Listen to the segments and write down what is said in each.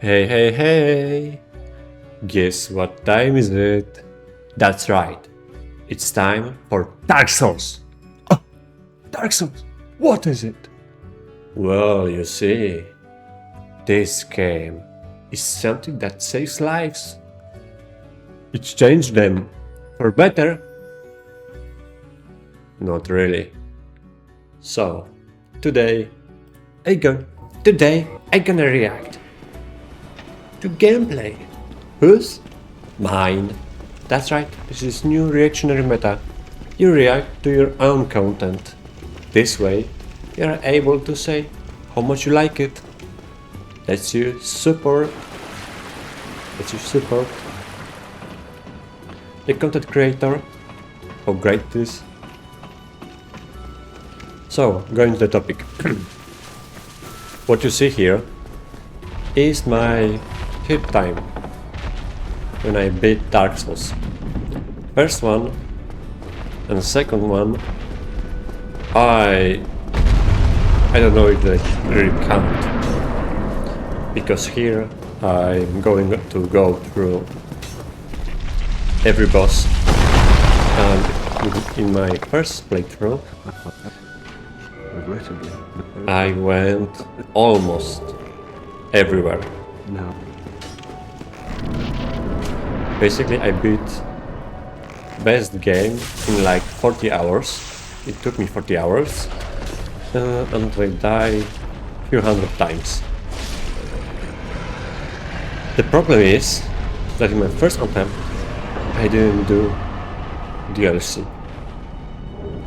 Hey, hey, hey! Guess what time is it? That's right. It's time for Dark Souls! Oh, Dark Souls! What is it? Well, you see, this game is something that saves lives. It's changed them for better. Not really. So, today I'm gonna react to gameplay. Whose? Mine. That's right, this is new reactionary meta. You react to your own content. This way, you are able to say how much you like it. Lets you support the content creator. How great it is. So, going to the topic. What you see here is my hit time when I beat Dark Souls. First one and second one, I don't know if they really count, because here I'm going to go through every boss, and in my first playthrough I went almost everywhere. No. Basically, I beat best game in like 40 hours. It took me 40 hours and I died a few hundred times. The problem is that in my first attempt I didn't do DLC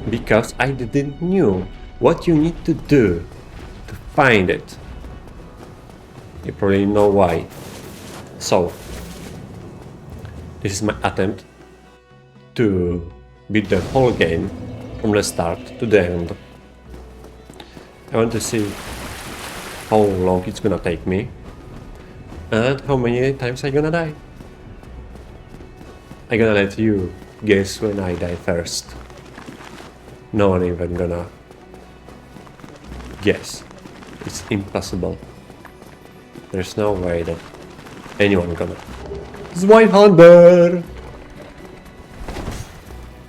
because I didn't know what you need to do to find it. You probably know why. So, this is my attempt to beat the whole game from the start to the end. I want to see how long it's gonna take me and how many times I'm gonna die. I'm gonna let you guess when I die first. No one even gonna guess. It's impossible. There's no way that anyone gonna. It's 100!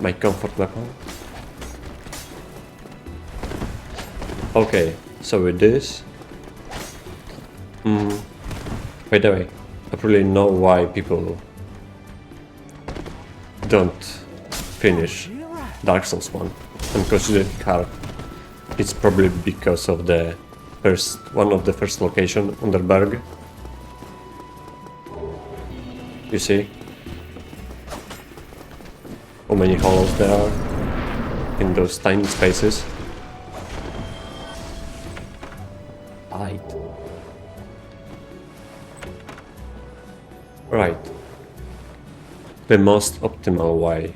My comfort weapon. Okay, so with this. By the way, I probably know why people don't finish Dark Souls 1 and consider it hard. It's probably because of the one of the first location on the berg. You see how many hollows there are in those tiny spaces. Light. Right. The most optimal way.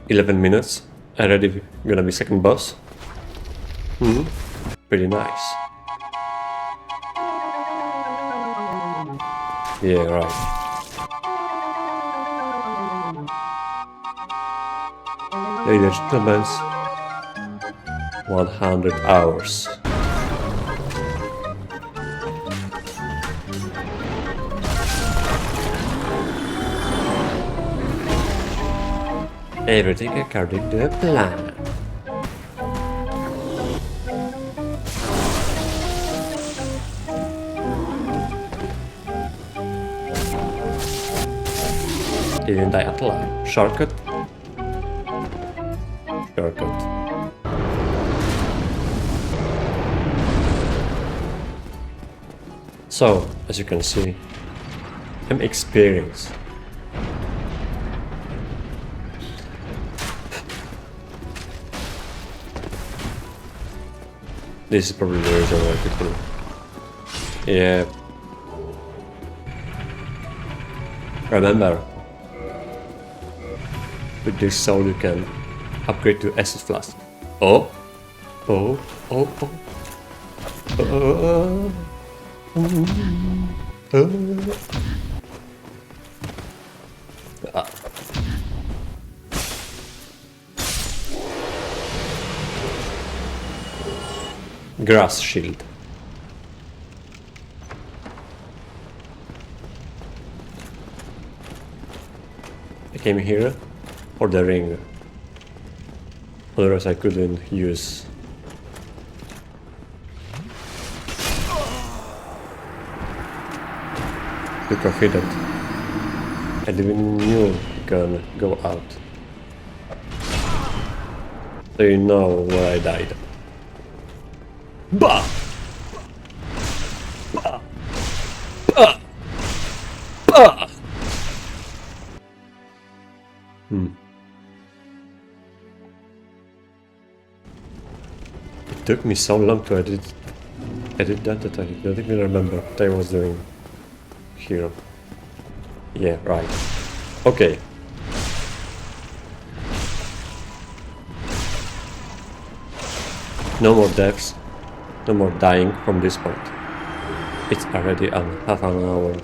11 minutes. Already gonna be second boss. Pretty nice. Yeah, right. Ladies and gentlemen, 100 hours. Everything according to a plan. Didn't die at all. Shortcut. Shortcut. So, as you can see, I'm experienced. This is probably the reason why people. Yeah. Remember, with this soul you can upgrade to acid flask. Oh, oh, oh, oh, oh, oh. Grass shield. came here for the ring. Otherwise I couldn't use. You confident. I didn't knew you can go out. So you know where I died. Bah! Bah! Bah! Bah! It took me so long to edit that I don't even remember what I was doing here. Yeah, right. Okay. No more deaths, no more dying from this point. It's already half an hour.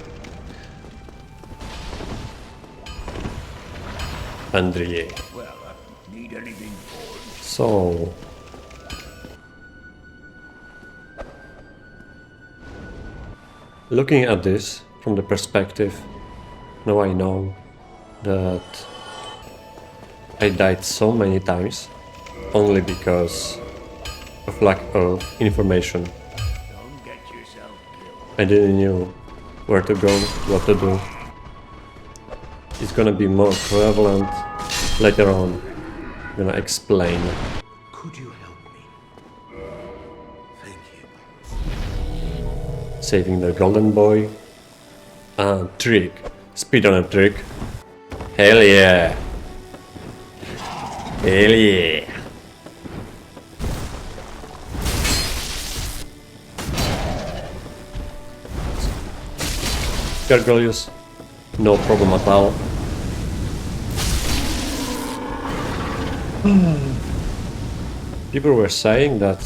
Andrea. Well, need anything for it? So... looking at this from the perspective, now I know that I died so many times only because of lack of information. Don't get yourself killed. I didn't know where to go, what to do. It's gonna be more prevalent later on. I'm gonna explain. Could you help me? Thank you. Saving the golden boy. Trick. Speed on a trick. Hell yeah. Hell yeah. Gargoyles, no problem at all. People were saying that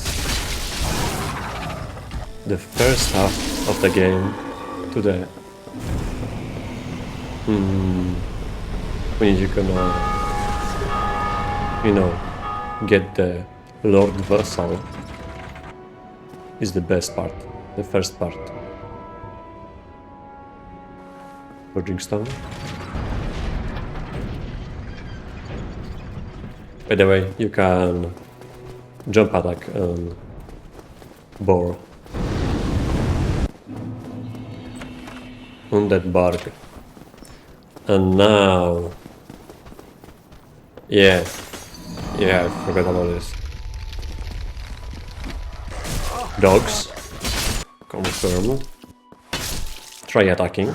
the first half of the game to the when you can get the Lord Vassal is the best part, the first part. Forging stone. By the way, you can jump attack and boar. Undead bark. And now... Yeah, I forgot about this. Dogs. Confirmed. Try attacking.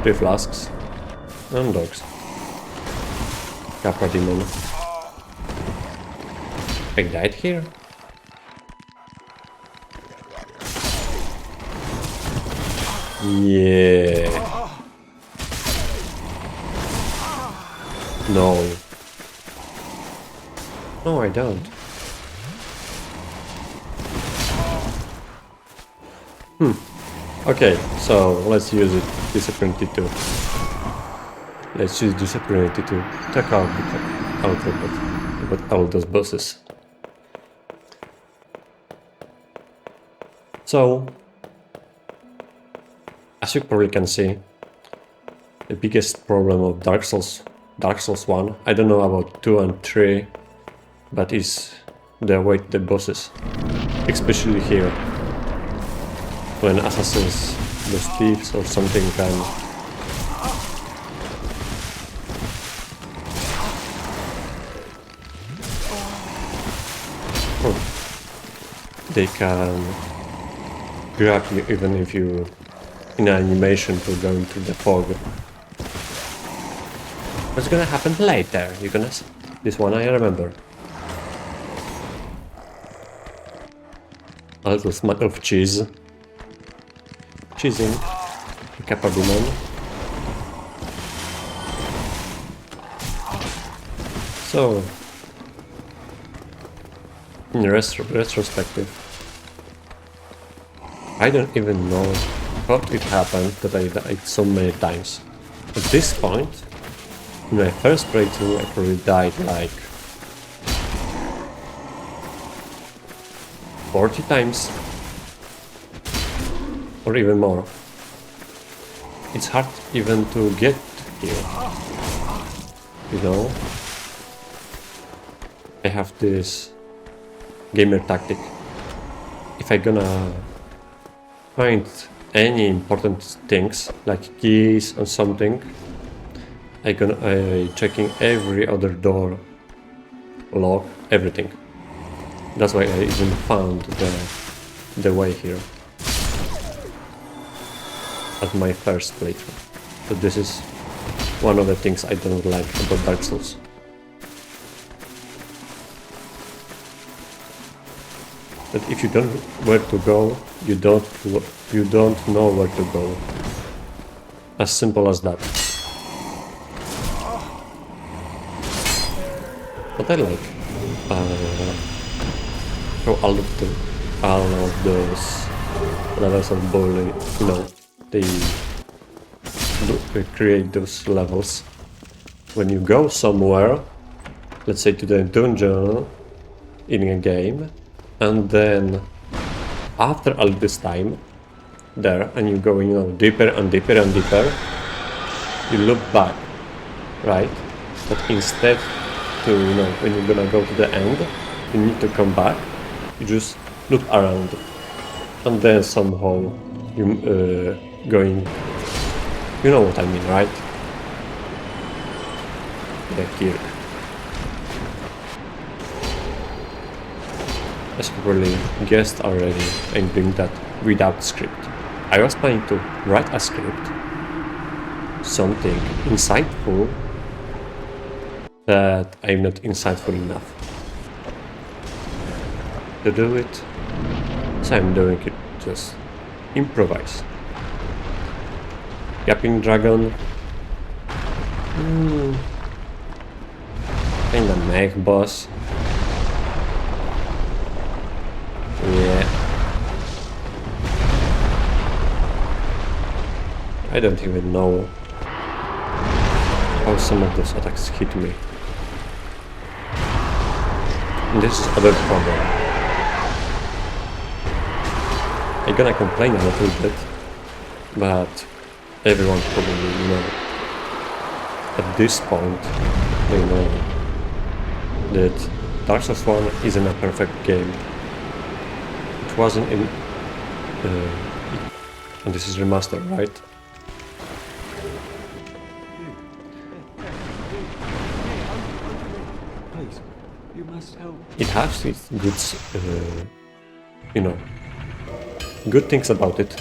3 flasks. And dogs. Capra demon. I died here? Yeah. No. No, I don't. Okay, so let's use it. Disappointed too. Let's use disappointed to take out all those bosses. So, as you probably can see, the biggest problem of Dark Souls 1, I don't know about 2 and 3, but is the way the bosses, especially here, when assassins, the thieves or something can they can grab you even if you in an animation to go into the fog. What's gonna happen later? You're gonna see. This one I remember. A little smack of cheese. Cheesing. Kappa demon. So, in retrospective, I don't even know how it happened that I died so many times. At this point, in my first playthrough, I probably died like 40 times, or even more. it's hard even to get here. You know? I have this gamer tactic. If I gonna find any important things, like keys or something, I checking every other door, lock, everything. That's why I even found the way here at my first playthrough. So this is one of the things I don't like about Dark Souls. But if you don't know where to go, you don't know where to go. As simple as that. But I like how all of those levels of bully, you know, they create those levels. When you go somewhere, let's say to the dungeon in a game, and then after all this time there, and you go, you know, deeper and deeper and deeper, you look back, right? But instead to, you know, when you're gonna go to the end, you need to come back, you just look around, and then somehow you going, you know what I mean, right? The Kirk. As you probably guessed already, I'm doing that without script. I was planning to write a script, something insightful, but I'm not insightful enough to do it, so I'm doing it just improvise. Yapping Dragon, kinda mech boss. Yeah. I don't even know how some of those attacks hit me. And this is other problem. I'm gonna complain a little bit, but everyone probably, you know, at this point, they know that Dark Souls 1 isn't a perfect game. It wasn't in... and this is remastered, right? Please, you must help. It has its good, you know, good things about it.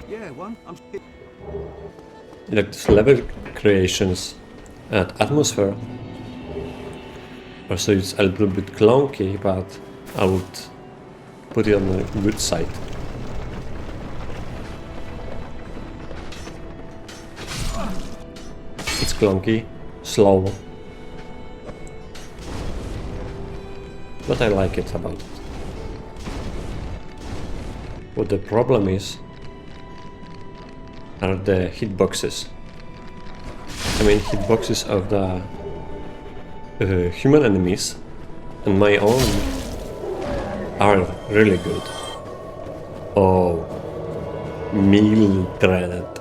Yeah, one. I'm. Like this level creations and atmosphere. Also, it's a little bit clunky, but I would put it on the good side. It's clunky, slow, but I like it about it. What the problem is are the hitboxes. I mean, hitboxes of the human enemies and my own are really good. Oh, Mildred.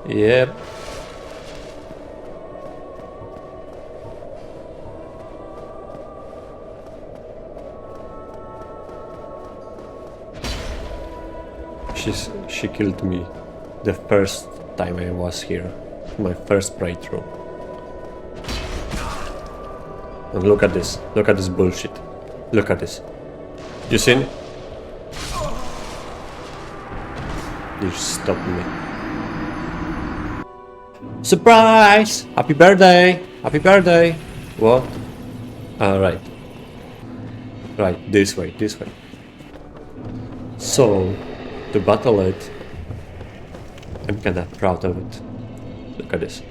Yep. She killed me the first time I was here, my first playthrough. And look at this bullshit. Look at this. You seen? You stopped me. Surprise! Happy birthday! Happy birthday! What? Right. Right, this way. So, to battle it, I'm kinda proud of it. Look at this.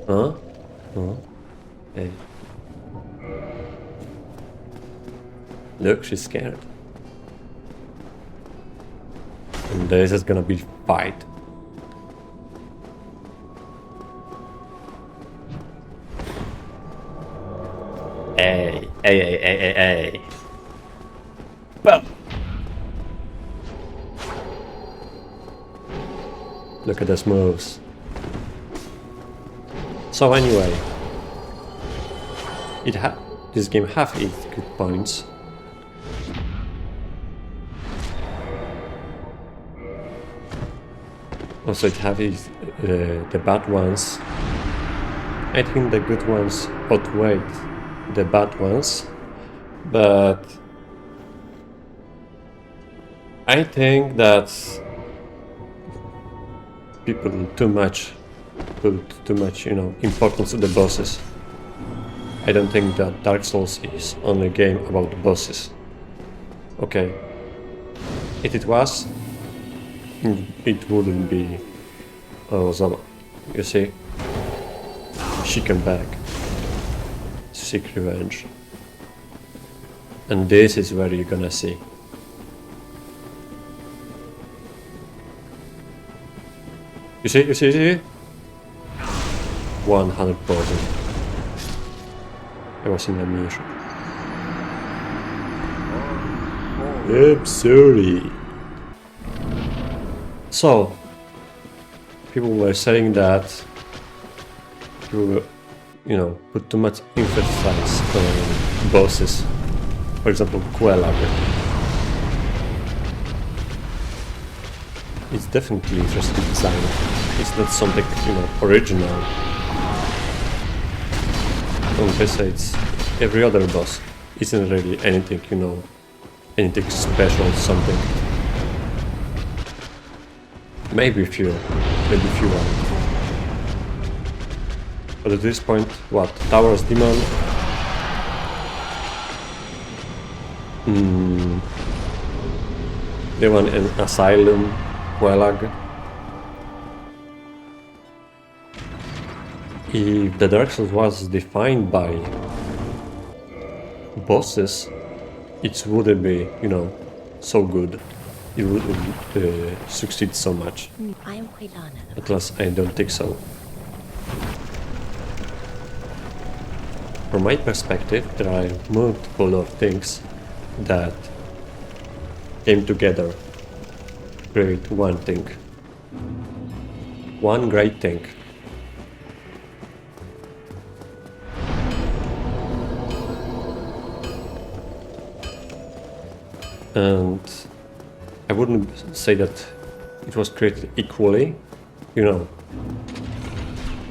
Huh? Hey. Look, she's scared. And this is gonna be fight. Hey. Boom. Look at those moves. So anyway, this game have its good points. Also, it have the bad ones. I think the good ones outweigh the bad ones, but I think that people put too much, importance to the bosses. I don't think that Dark Souls is only a game about the bosses. Okay, if it was, it wouldn't be awesome. You see, she came back, seek revenge, and this is where you're gonna see. You see? 100%. I was in a mission. I'm sorry. So, people were saying that people were, put too much emphasis on bosses. For example, Quelag. It's definitely interesting design. It's not something, original. And besides, every other boss isn't really anything, anything special, something. Maybe a few are. But at this point, what? Tower's Demon? The one in Asylum, Quelag. If the Dark Souls was defined by bosses, it wouldn't be, so good. It wouldn't succeed so much. At least I don't think so. From my perspective, there are multiple of things that came together to create one thing. One great thing. And I wouldn't say that it was created equally,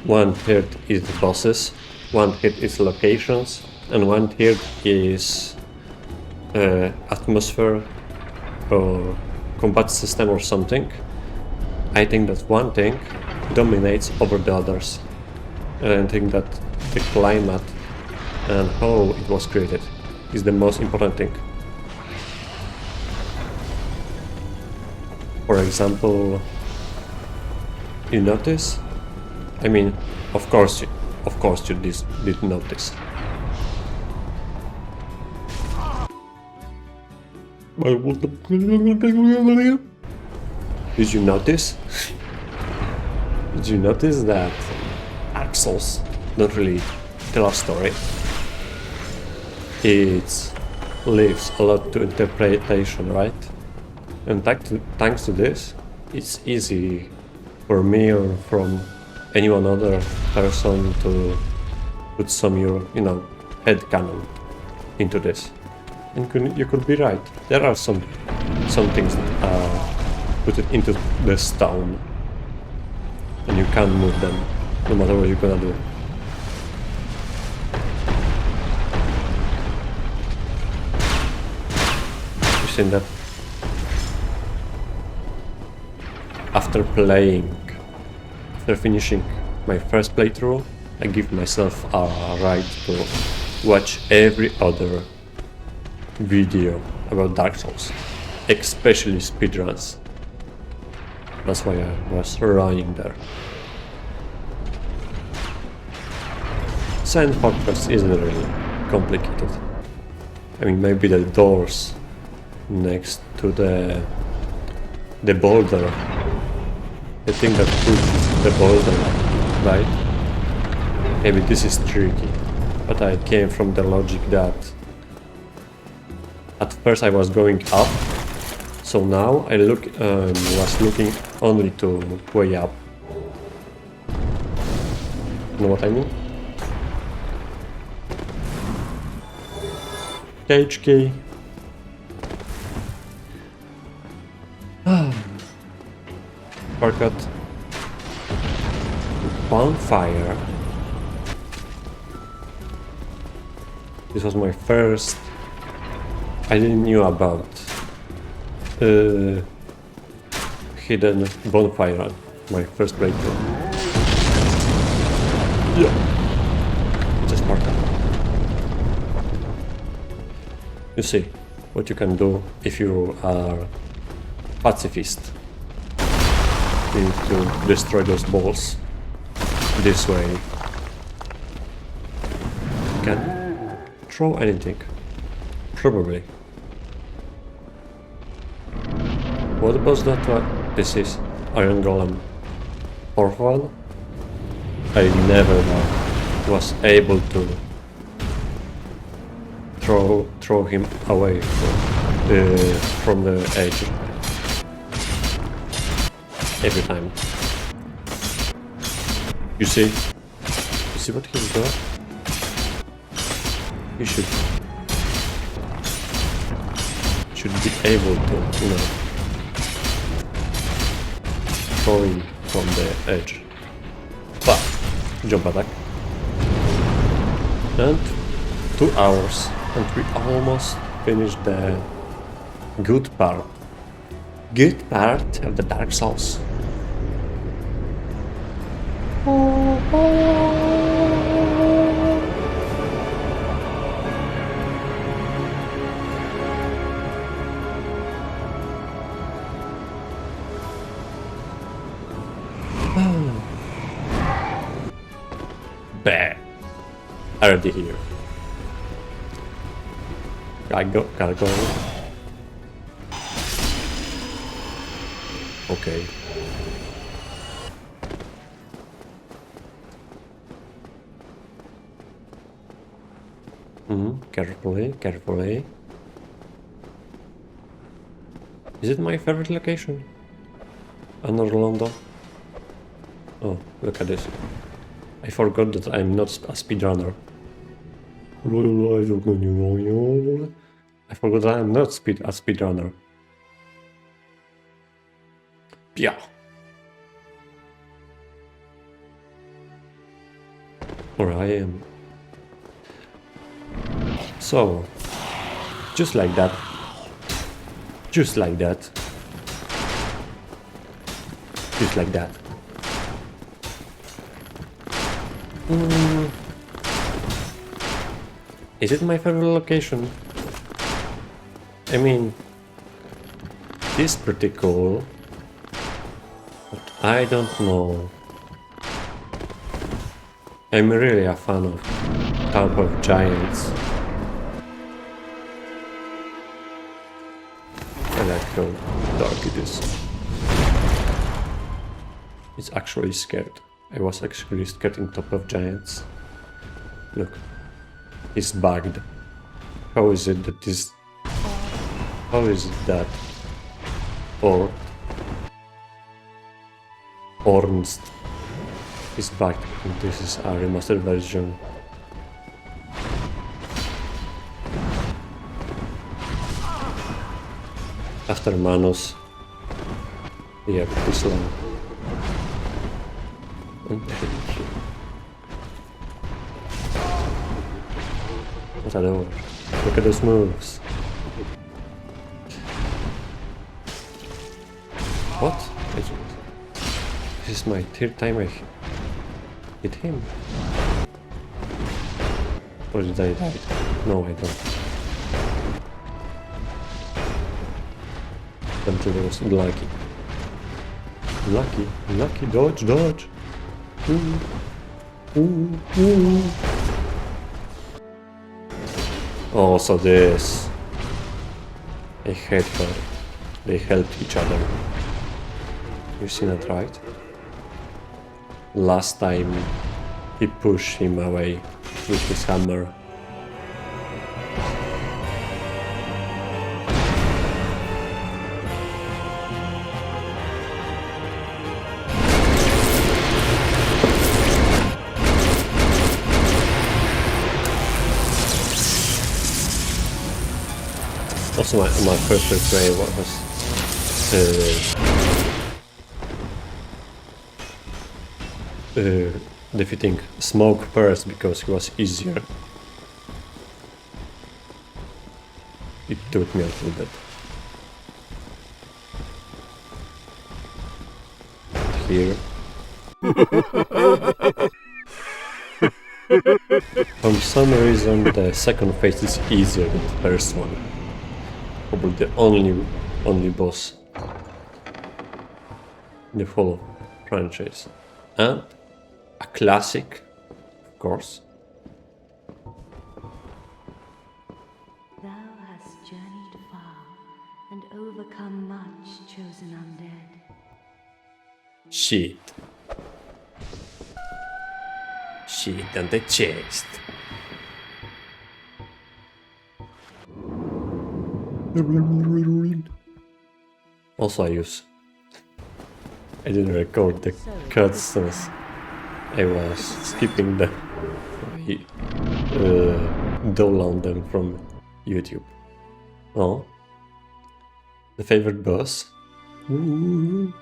One third is the bosses, one third is locations, and one third is atmosphere or combat system or something. I think that one thing dominates over the others. And I think that the climate and how it was created is the most important thing. For example, you notice? I mean, of course you did notice. Did you notice? Did you notice that Dark Souls don't really tell a story? It leaves a lot to interpretation, right? And thanks to this, it's easy for me or from anyone other person to put some headcanon into this. And you could be right. There are some things that are put it into the stone, and you can't move them, no matter what you're gonna do. You seen that? After finishing my first playthrough, I give myself a right to watch every other video about Dark Souls, especially speedruns. That's why I was running there. Sand Fortress isn't really complicated. I mean, maybe the doors next to the boulder, the thing that pushes the boulder, right? Maybe this is tricky, but I came from the logic that at first I was going up, So now I was looking only to way up. Know what I mean? Cage key. Shortcut. Bonfire. This was my first. I didn't knew about hidden bonfire. My first playthrough. Yeah. Just Spartan. You see what you can do if you are pacifist. You need to destroy those balls this way. You can throw anything. Probably. What was that one? This is Iron Golem. Orphan? I never was able to throw him away from the edge. Every time. You see what he's got? He should be able to, you know, throw him from the edge. But jump attack. And 2 hours, and we almost finished the good part. Good part of the Dark Souls. Bad. Already here. Gotta go. Okay. Carefully. Is it my favorite location? Another London? Oh, look at this. I forgot that I'm not a speedrunner. I forgot that I'm not a speedrunner. Yeah. Or I am. So, just like that. Just like that. Just like that. Is it my favorite location? I mean, this is pretty cool, but I don't know. I'm really a fan of Top of Giants. I like how dark it is. It's actually scared. I was actually scared in Top of Giants. Look, it's bugged. How is it that this? How is it that? Or Ornst is bugged. And this is a remastered version. After Manos. Yeah, this long. What are those? Look at those moves. What? This is my third time I hit him. Or did I die? No, I don't. Until I was lucky. Lucky, dodge. Ooh. Oh, so this. I hate her. They help each other. You seen it, right? Last time he pushed him away with his hammer. Also, my first play was defeating Smoke first because he was easier. It took me a little bit. Here. For some reason the second phase is easier than the first one. Probably the only boss in the whole franchise. And a classic, of course. Thou hast journeyed far and overcome much, chosen undead. Shit. Shit and the chest. Also I didn't record the cutscenes. I was skipping them. Download them from YouTube. Oh. The favorite boss. Ooh.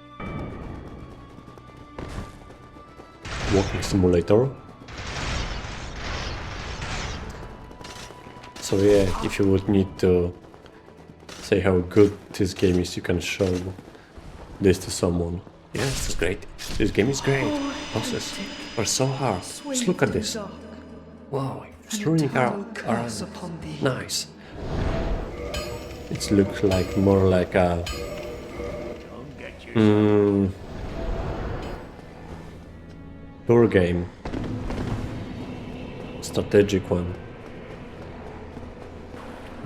Walking simulator. So yeah, if you would need to say how good this game is, you can show this to someone. Yes, it's great. This game is great. Bosses are so hard. Just look at this. Wow, it's running around. Nice. It looks like more like a tour game. Strategic one.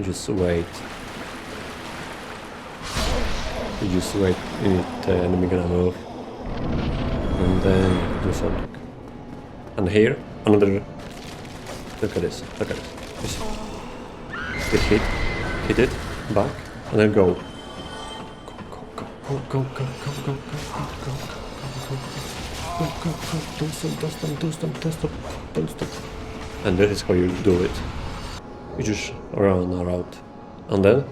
Just wait. You just wait if the enemy gonna move. And then you do something. And here, another... Look at this, look at this. This. Get hit it, back, and then go. Go. Don't stop. And that is how you do it. You just run around. And then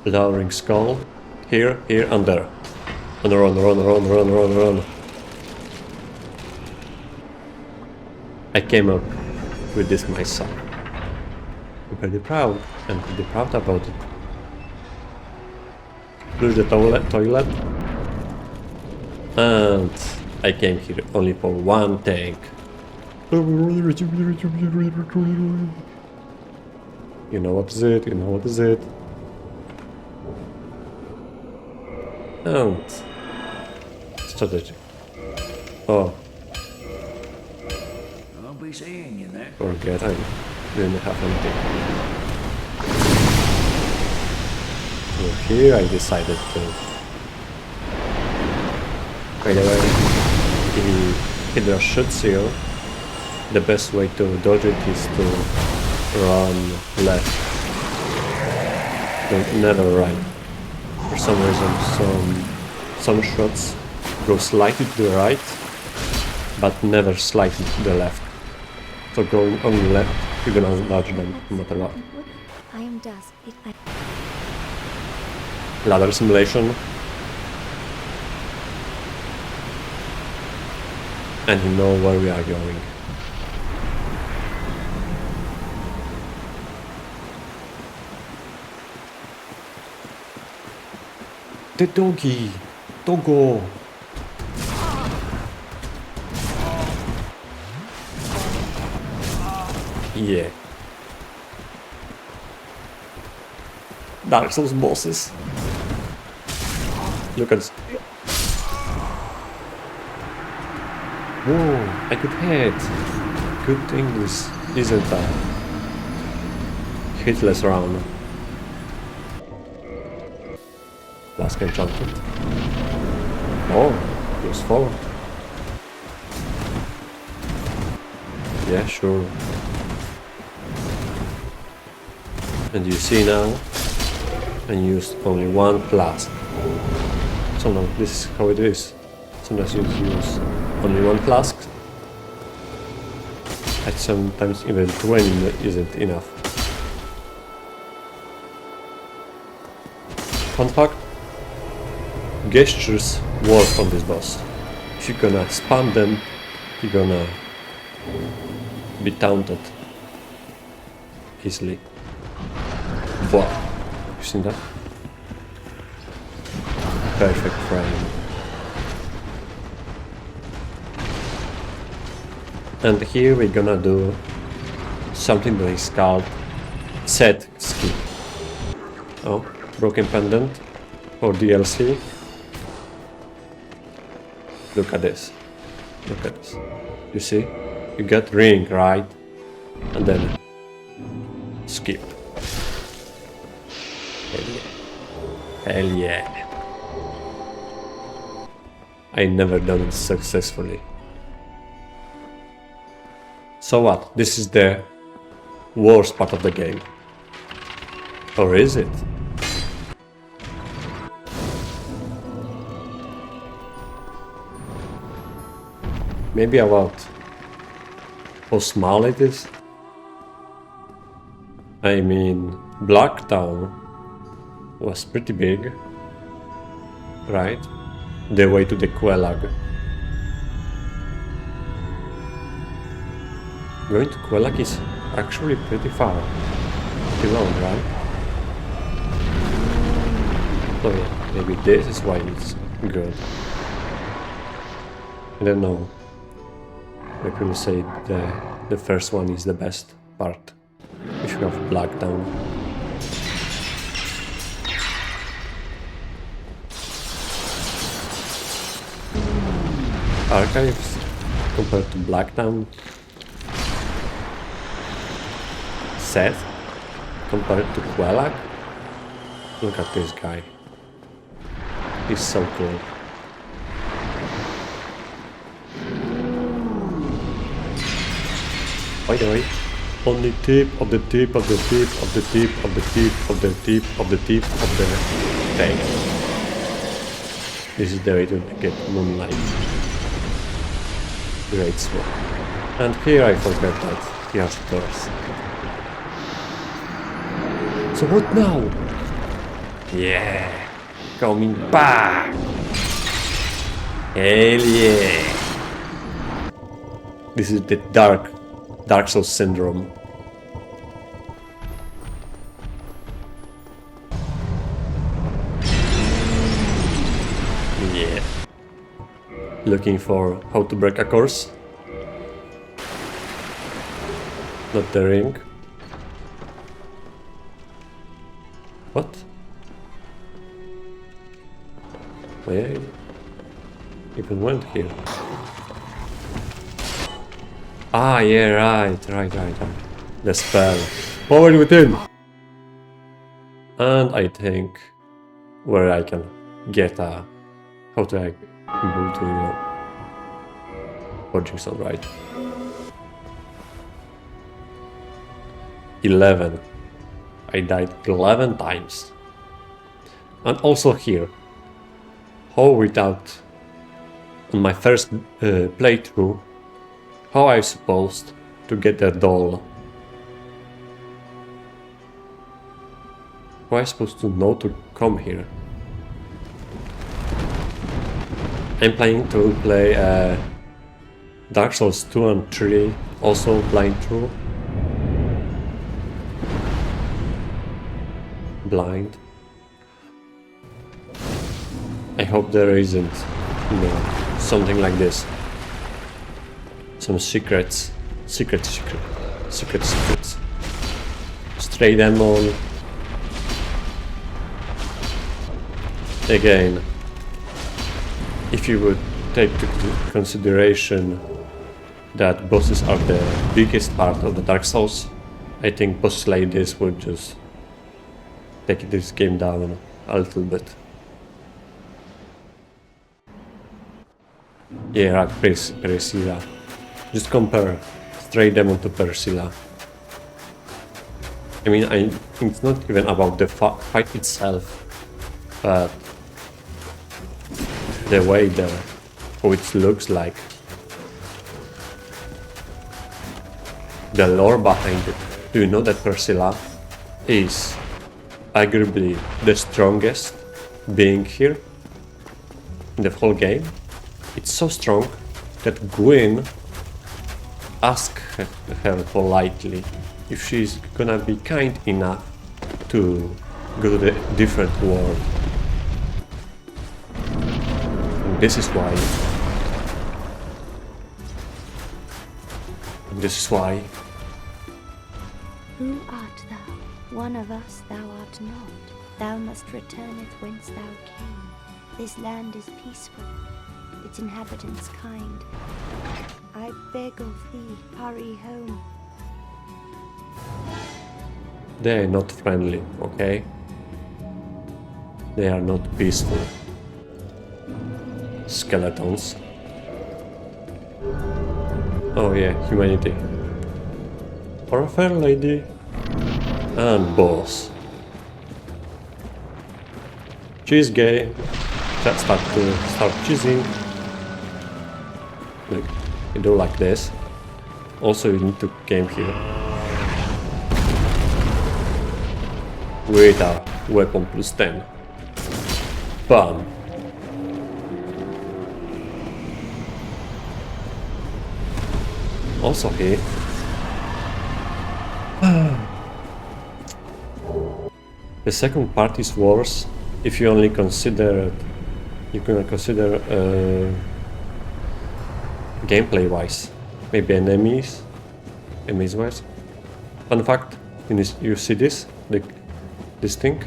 lowering skull. Here, and there. And run. I came up with this myself. I'm pretty proud. I'm pretty proud about it. Through the toilet. And I came here only for one tank. You know what is it, And strategy. Oh. I'll be seeing you there. Forget I didn't have anything. So here I decided to... By the way, if Hydra shoots you, the best way to dodge it is to run left. Don't never right. For some reason, some shots go slightly to the right, but never slightly to the left. So going only left, you're gonna dodge them no matter what. I am dust. Ladder simulation. And you know where we are going. The doggy! Doggo! Yeah. Dark Souls bosses. Look at this. Whoa, I could hit. Good thing this isn't a hitless round. Last enchantment. Oh, useful. Yeah, sure. And you see now, I used only one flask. So now this is how it is. Sometimes you use only one flask. And sometimes even 20 isn't enough. Fun fact, gestures work on this boss. If you're gonna spam them, you're gonna be taunted easily. Wow, you seen that? Perfect frame. And here we're gonna do something that is called set skip. Oh, broken pendant for DLC. Look at this. Look at this. You see? You get ring, right? And then skip. Hell yeah. Hell yeah. I never done it successfully. So what? This is the worst part of the game. Or is it? Maybe about how small it is? I mean, Blacktown was pretty big, right? The way to the Quelag. Going to Quelag is actually pretty far. Pretty long, right? Oh yeah, maybe this is why it's good. I don't know. I could say the first one is the best part. If you have Blacktown. Archives compared to Blacktown. Seth compared to Quelag. Look at this guy. He's so cool. By the way, on the tip of the tip of the tip of the tip of the tip of the tip of the tip of the tail. This is the way to get Moonlight. Great sword. And here I forgot that he has doors. So what now? Yeah, coming back. Hell yeah. This is the Dark Souls syndrome. Yeah. Looking for how to break a course? Not the ring. What? Where even went here? Ah, yeah, right. The spell. Power within! And I think where I can get a... How to like move to, Forging Stone, right? 11. I died 11 times. And also here. How without... On my first playthrough, how I supposed to get that doll? How I supposed to know to come here? I'm planning to play Dark Souls 2 and 3, also blind through. Blind. I hope there isn't, something like this. Some secrets. Secrets. Stray demon. Again, if you would take into consideration that bosses are the biggest part of the Dark Souls, I think bosses like this would just take this game down a little bit. Yeah, right, Persila. Just compare Stray Demon to Persila. I mean, it's not even about the fight itself, but the way how it looks like. The lore behind it. Do you know that Persila is arguably the strongest being here in the whole game. It's so strong that Gwyn asked her politely if she's gonna be kind enough to go to the different world. And this is why. Who art thou? One of us thou art not. Thou must returneth whence thou came. This land is peaceful, its inhabitants kind. I beg of thee, hurry home. They are not friendly, okay? They are not peaceful. Skeletons. Oh yeah, humanity. For a fair lady. And boss. She's gay. Just start cheesing. Like, you do like this. Also, you need to game here. With a weapon plus 10. Bam. Also here. The second part is worse if you only consider gameplay wise, maybe enemies wise. Fun fact: you see this thing?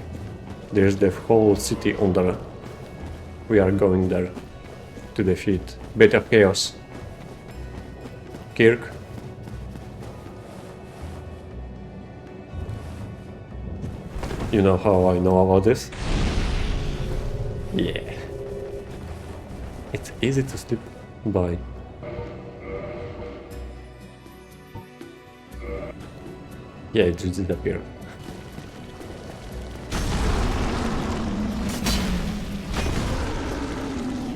There's the whole city under. We are going there to defeat Beta Chaos. Kirk. You know how I know about this? Yeah. It's easy to slip by. Yeah, it just disappeared.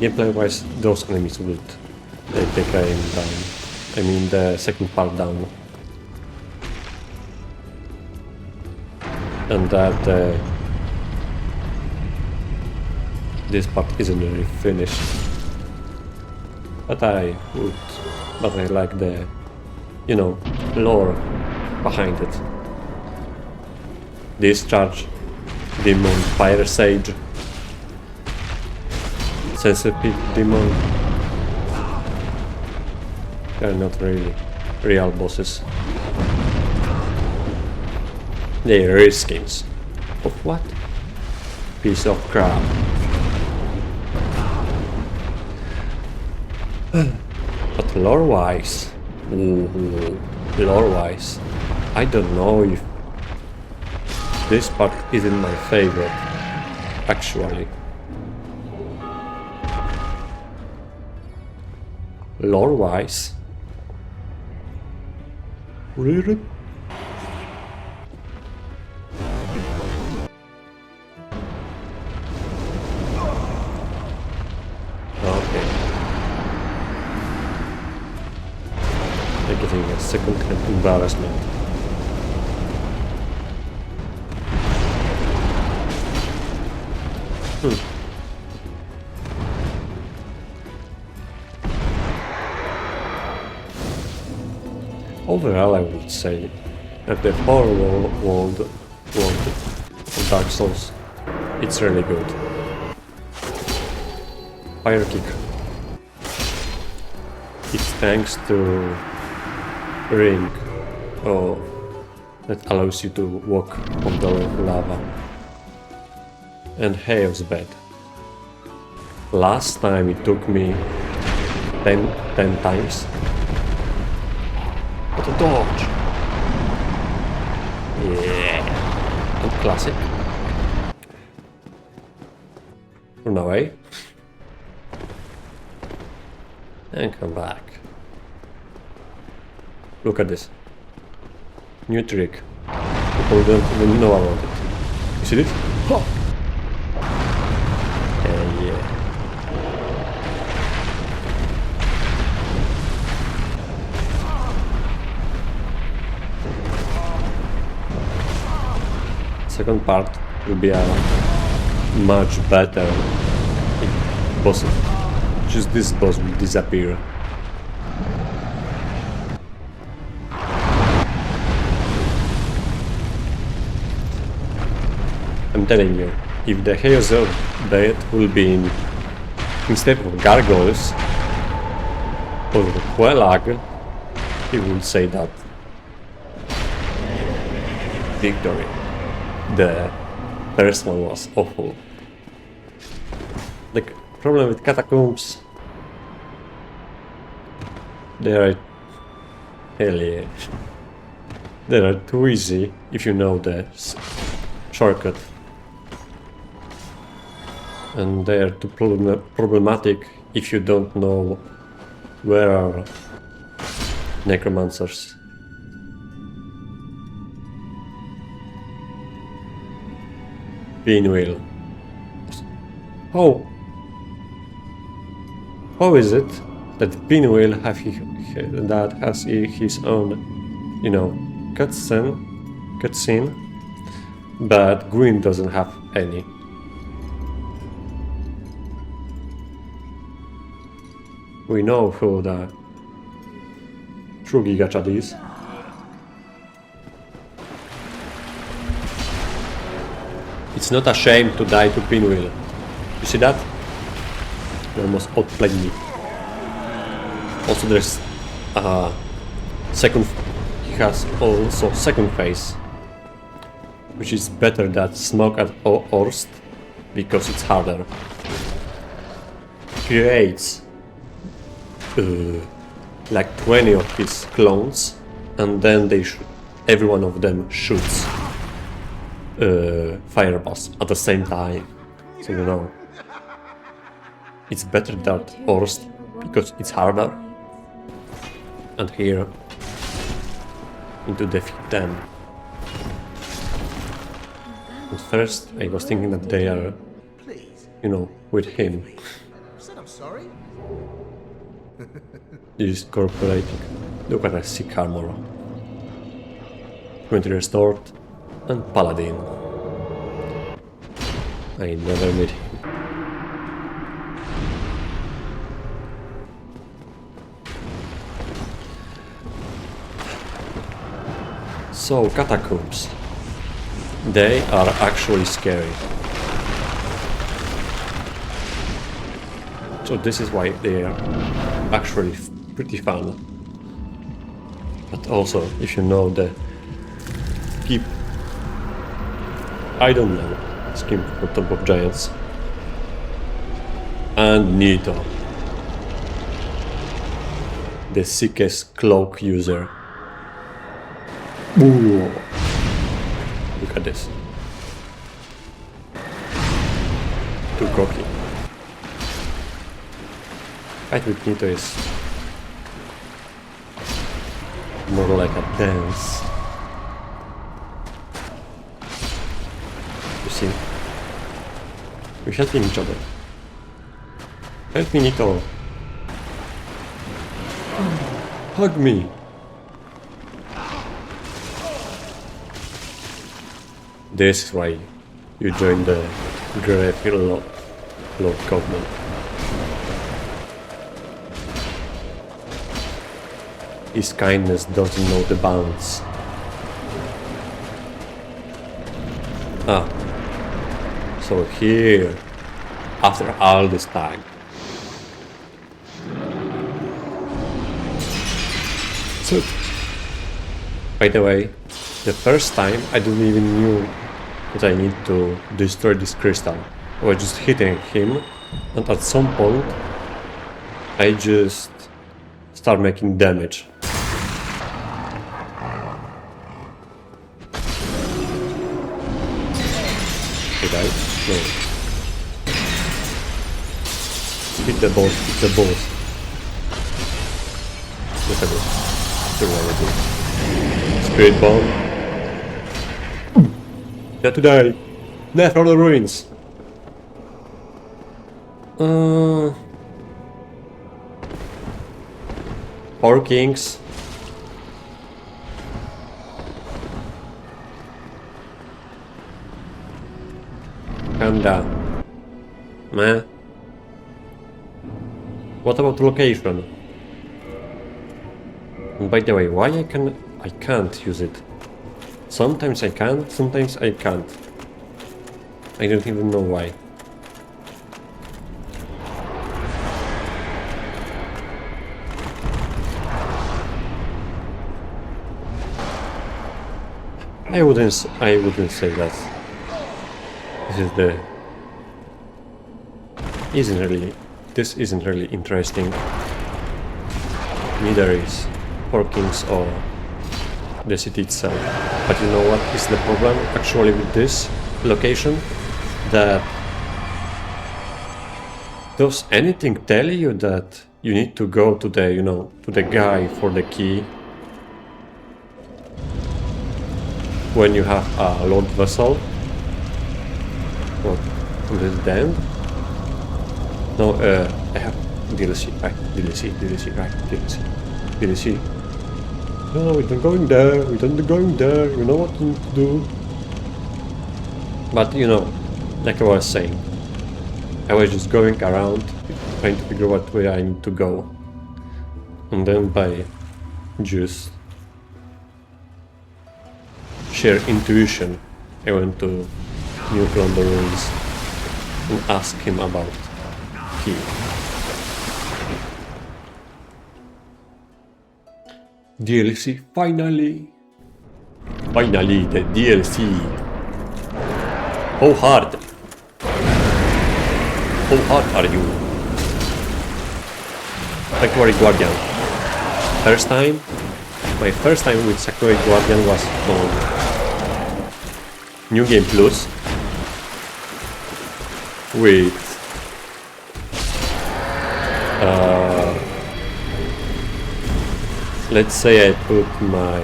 Gameplay wise, those enemies would take aim down. I mean the second part down. And that this part isn't really finished. But I like the, lore behind it. Discharge, Demon, Fire Sage, Centipede Demon. They're not really real bosses. They're reskins. Of what? Piece of crap. But lore-wise, lore-wise, I don't know if this part isn't my favorite, actually. Lore-wise, really? Getting a second-hand embarrassment. Overall, I would say that the horror world of Dark Souls, it's really good. Fire kick. It's thanks to ring that allows you to walk on the lava. And Chaos Bed. Last time it took me 10 times. What a dodge! Yeah! And classic. Run away. And come back. Look at this. New trick. People don't even know about it. You see this? Oh. Yeah. Second part will be a much better if boss, just this boss will disappear. I'm telling you, if the Chaos of Death will be instead of gargoyles or Quelag, he will say that victory. The first one was awful. The problem with catacombs, they are they are too easy if you know the shortcut. And they are too problematic if you don't know where are necromancers. Pinwheel. How is it that Pinwheel that has his own, you know, cutscene, but Gwyn doesn't have any? We know who the true Gigachad is. It's not a shame to die to Pinwheel. You see that? You almost outplayed me. Also there's second, he has also second phase, which is better than Smoke at Orst because it's harder. Creates like 20 of his clones, and then every one of them shoots fireballs at the same time. So you know, it's better than Orst because it's harder. And here, into defeat them. At first, I was thinking that they are, you know, with him. Said I'm sorry. This is corporating. Look at that sick armor. 20 restored and paladin. I never met him. So, catacombs. They are actually scary. So this is why they are actually pretty fun. But also, if you know the skip, I don't know, skip for Top of Giants, and Nito, the sickest cloak user. Ooh. Look at this. Too cocky. Fight with Nito is more like a dance. You see? We're helping each other. Help me, Nito. Hug me. This is why you join the Greyfield Lord Covenant. His kindness doesn't know the bounds. Ah. So here, after all this time. So, by the way, the first time I didn't even knew that I need to destroy this crystal. I was just hitting him, and at some point I just start making damage. Did I? No. Hit the boss, hit the boss. Look at this. The reality. Spirit bomb. Got to die. Death from the ruins. Four kings. Kanda. man. What about location? And by the way, why I can't use it? Sometimes I can, sometimes I can't. I don't even know why. I wouldn't say that this isn't really interesting. Neither is Four Kings or the city itself. But you know what is the problem actually with this location? That does anything tell you that you need to go to the, to the guy for the key when you have a load vessel? What? Is it the end? No, I have DLC, right? DLC, right? DLC. No, we're not going there, you know what you need to do. But like I was saying, I was just going around trying to figure out where I need to go. And then by just sheer intuition, I went to Newfoundland the ruins and asked him about key. DLC, finally! Finally, the DLC! How hard? How hard are you? Sanctuary Guardian. My first time with Sanctuary Guardian was on New Game Plus with let's say I put my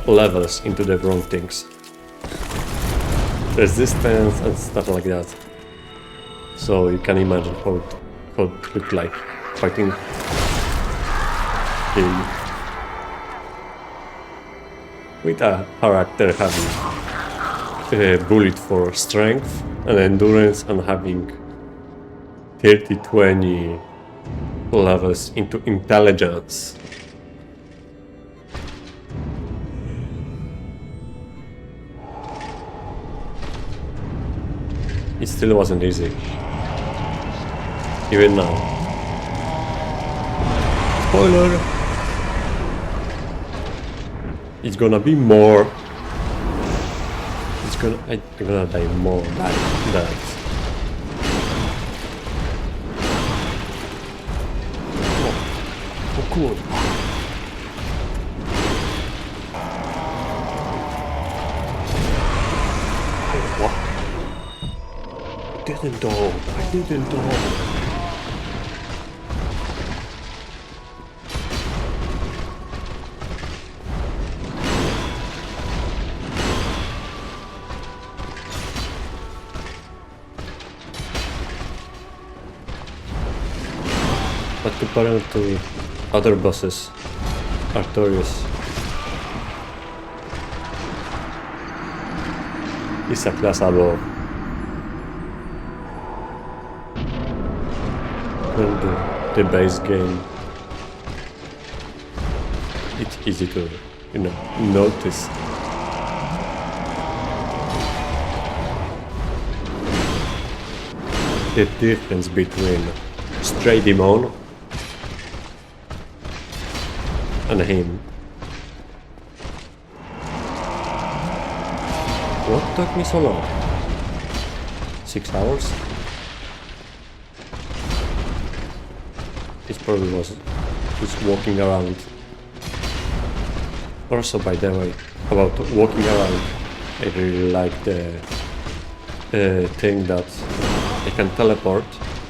levels into the wrong things. Resistance and stuff like that. So you can imagine how it looked like fighting him with a character having a bullet for strength and endurance and having 30-20 levels into intelligence. It still wasn't easy. Even now. Spoiler! It's gonna be more. I'm gonna die more than that. Oh cool. What? I didn't know. But compared to other bosses, Artorias is a class above. And the base game, it's easy to, notice. The difference between Stray Demon and him. What took me so long? 6 hours? It probably was just walking around. Also, by the way, about walking around, I really like the thing that I can teleport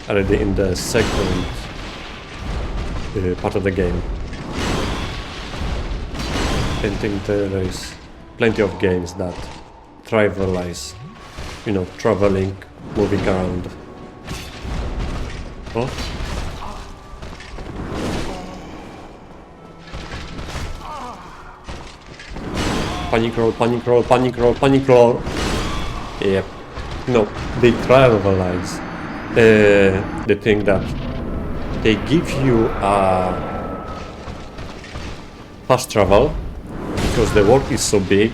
already in the second part of the game. I think there is plenty of games that trivialize, traveling, moving around. Oh? Panic roll, panic roll, panic roll, panic roll. Yep. No, they trivialize the thing that they give you fast travel because the world is so big,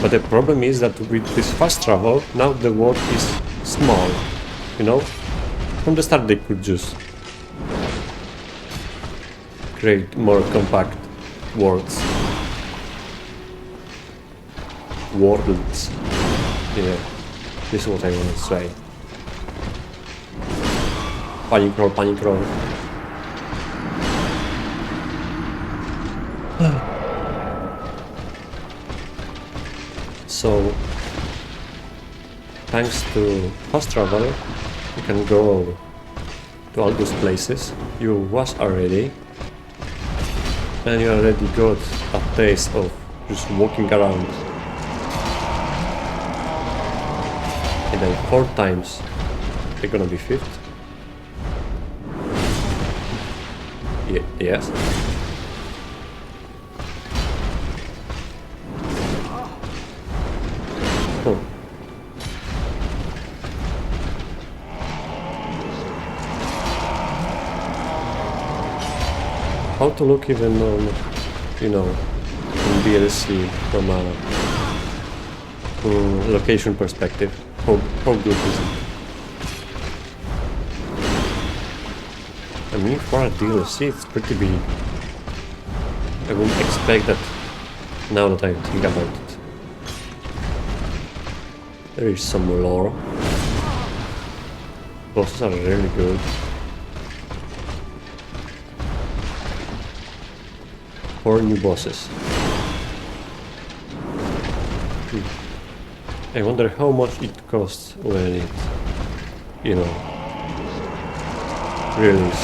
but the problem is that with this fast travel, now the world is small, you know? From the start they could just create more compact worlds. Worlds. Yeah, this is what I want to say. Panic roll, panic roll. So, thanks to fast travel, you can go to all those places you was already, and you already got a taste of just walking around. And then 4 times, they're gonna be 5th. Yes. Oh. How to look even on, you know, in DLC from a location perspective? How good is it? I mean, for a DLC, it's pretty big. I wouldn't expect that now that I think about it. There is some lore. Bosses are really good. Four new bosses. I wonder how much it costs when it, you know, release.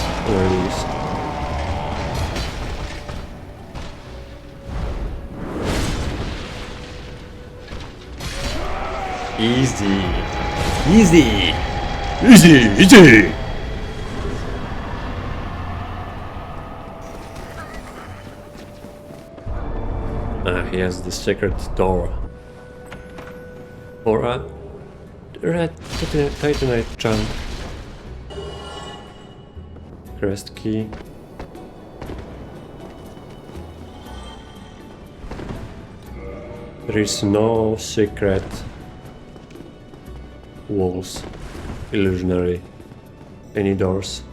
Easy. He has the secret door. Or a red titanite chunk. Crest key. There is no secret walls. Illusionary. Any doors.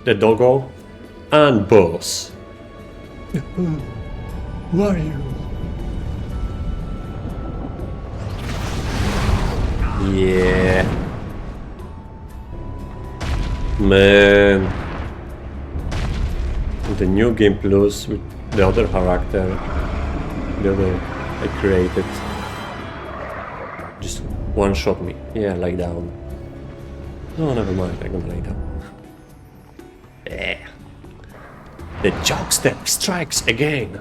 The doggo and boss. Who are you? Yeah. Man. The new game plus with the other character, the other I created, just one shot me. Yeah, lie down. No, never mind, I'm gonna lie down. Yeah. The jock step strikes again.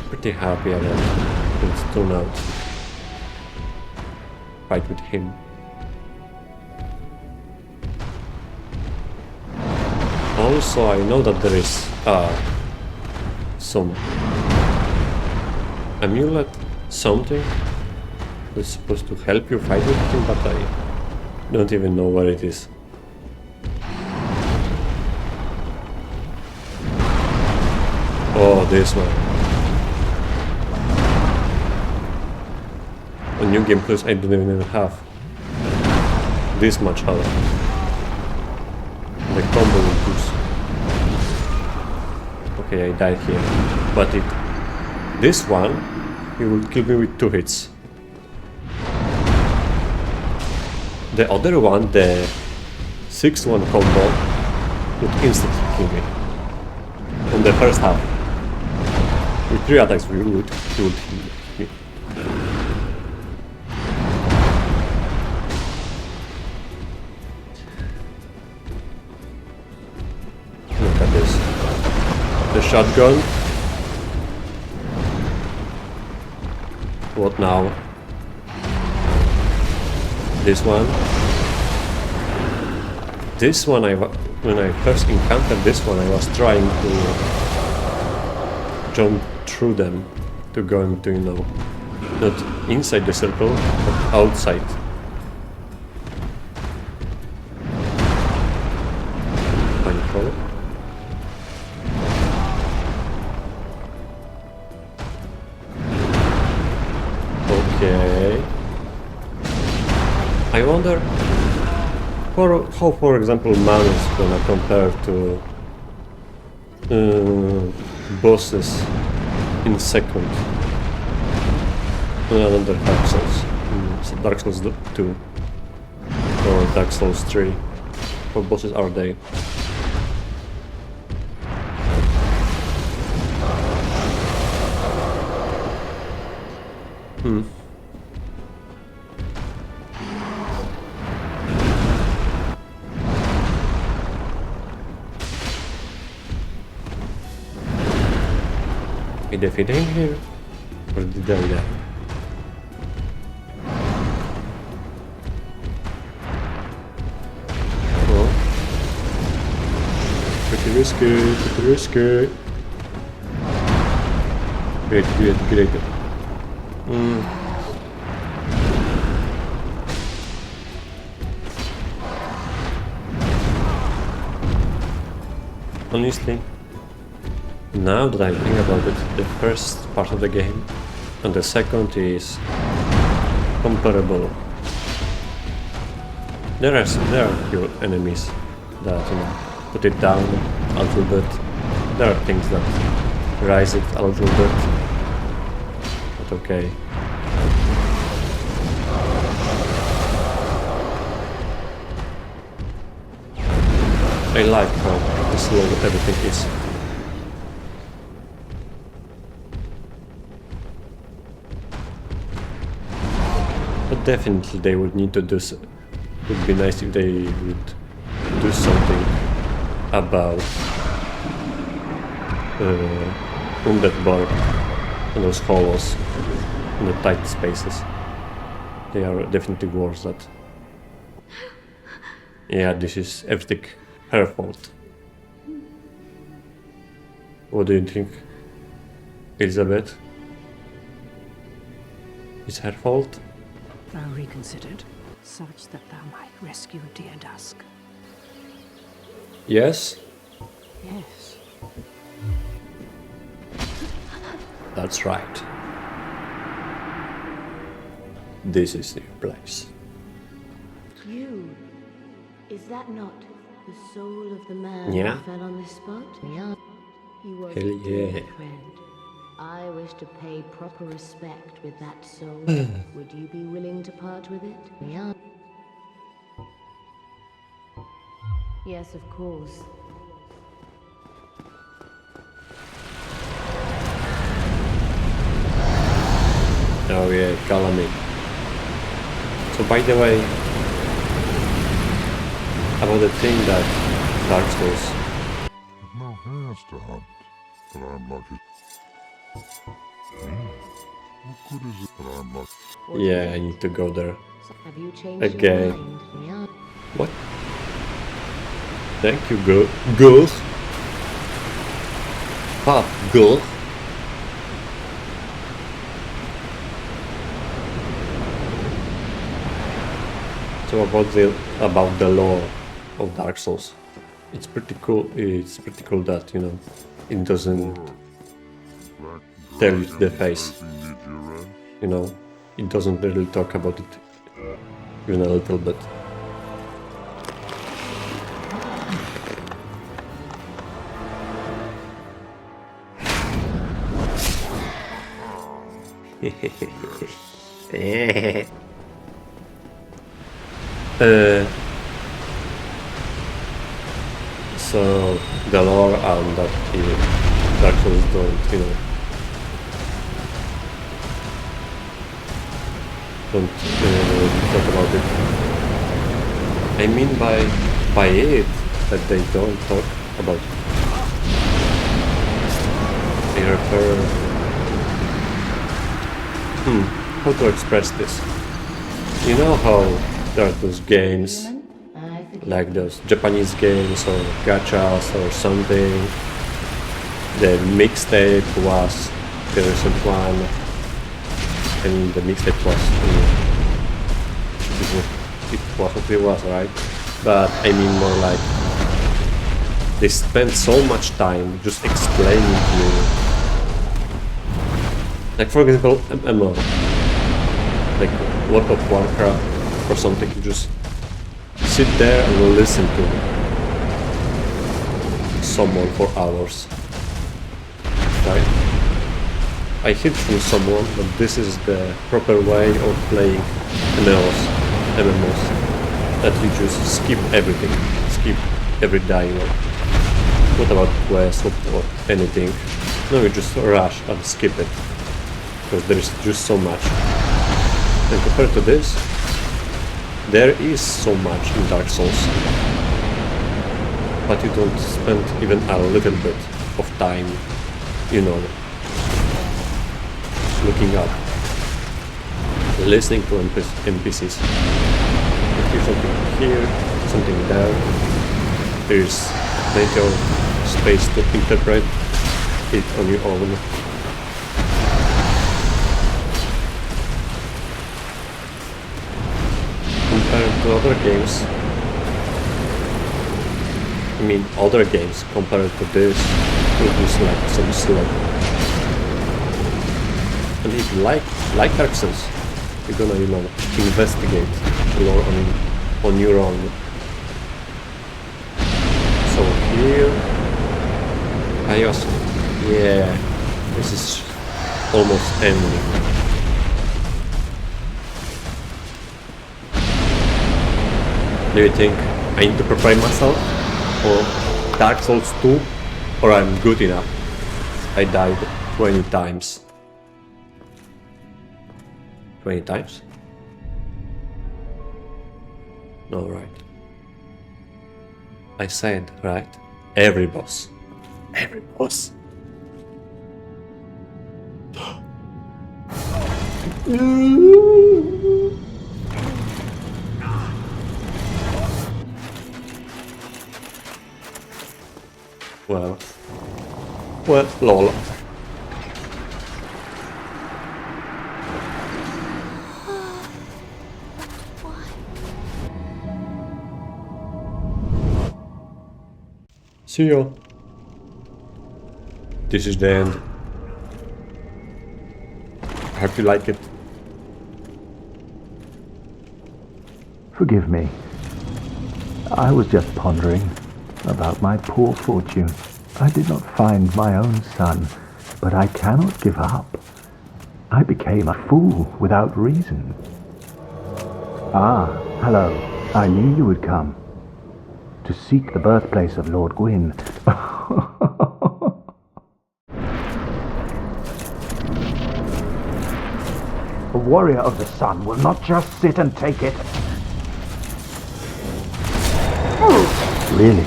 Pretty happy about it turned out. Fight with him. Also, I know that there is some amulet, something that's supposed to help you fight with him, but I don't even know where it is. Oh, this one. On New Game Plus, I don't even have this much health. The combo will boost. Okay, I died here. But this one, he will kill me with 2 hits. The other one, the 6-1 combo, would instantly kill me. On the first half. With 3 attacks, he would kill me. Look at this. The shotgun. What now? This one. This one, when I first encountered this one, I was trying to jump through them to go into, you know, not inside the circle, but outside. Painful. Okay. I wonder how, for example, man is gonna compare to bosses in second. Another Dark Souls. So Dark Souls 2 or Dark Souls 3. What bosses are they? Did I fit in here? Or did I die? Oh. Pretty risky, pretty risky. Great, great, great. Honestly, now that I think about it, the first part of the game and the second is comparable. There are few enemies that, you know, put it down a little bit. There are things that rise it a little bit, but okay. I like how slow everything is. But definitely they would need to do so. It would be nice if they would do something about Undead Bar and those hollows in the tight spaces. They are definitely worth that. Yeah, this is everything her fault. What do you think, Elizabeth? It's her fault? Thou reconsidered, such that thou might rescue dear Dusk. Yes? Yes. That's right. This is your place. You? Is that not the soul of the man Yeah. who fell on this spot? Yeah. He was Hell a yeah. dear friend. I wish to pay proper respect with that soul. Would you be willing to part with it? Yeah. Yes, of course. Oh yeah, Calamity. So by the way, about the thing that Dark Souls, No hands to hunt, but I'm lucky. What good is it that I'm lucky? yeah, I need to go there. Have you changed Okay. your mind? Yeah. What? Thank you, girls. Pop, girl. So about the lore of Dark Souls, it's pretty cool. It's pretty cool that, you know, it doesn't Black tell you to the dragon face. rising mid-year. You know, it doesn't really talk about it even a little bit. So the lore and that Dark Souls don't, you know, don't talk about it. I mean by it that they don't talk about it. They refer. How to express this? You know how There are those games, I forgive like those Japanese games or gachas or something. The mixtape was the recent one, and the mixtape was it was what it was, right? But I mean more like they spend so much time just explaining to you. Like for example, MMO, like World of Warcraft or something. You just sit there and listen to someone for hours, right? I heard from someone that this is the proper way of playing MMOs, that you just skip everything, skip every dialogue, not about quests or anything. No, you just rush and skip it, because there is just so much. And compared to this, there is so much in Dark Souls, but you don't spend even a little bit of time, you know, looking up, listening to NPCs. Here's something here, something there. There's plenty of space to interpret it on your own. Compared to other games, other games compared to this, it was like some slog. And if you like Dark Souls, you're gonna, investigate the lore on your own. So here, I also, this is almost ending. Do you think I need to prepare myself for Dark Souls 2, or I'm good enough? I died 20 times. 20 times? No, right. I said, right? Every boss. Every boss. Well, lol. See ya. This is the end. I hope you like it. Forgive me. I was just pondering about my poor fortune. I did not find my own son, but I cannot give up. I became a fool without reason. Ah, hello. I knew you would come. To seek the birthplace of Lord Gwyn. A warrior of the sun will not just sit and take it. Really?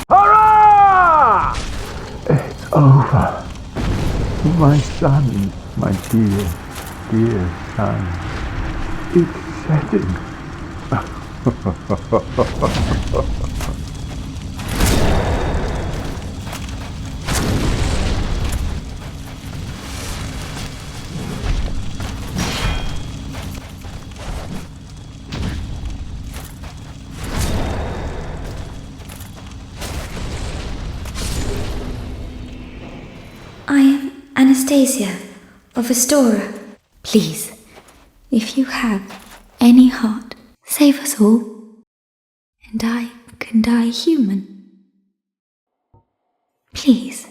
Hurrah! It's over. My son, my dear, dear son. It's setting. I am Anastasia of Astora. Please, if you have any heart, save us all, and I can die human. Please.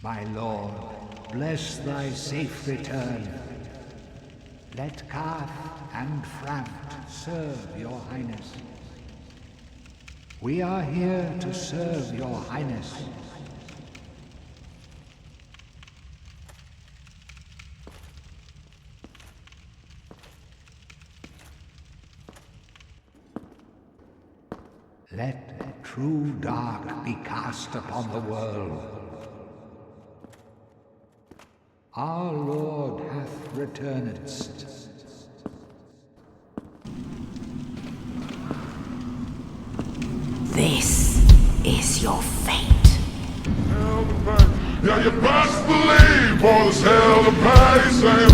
My lord, bless thy safe return. Let Kath and Frant serve your highness. We are here to serve your highness. Let true dark be cast upon the world. Our Lord hath returned. This is your fate. Yeah, you best believe all this hell to pay, Sam.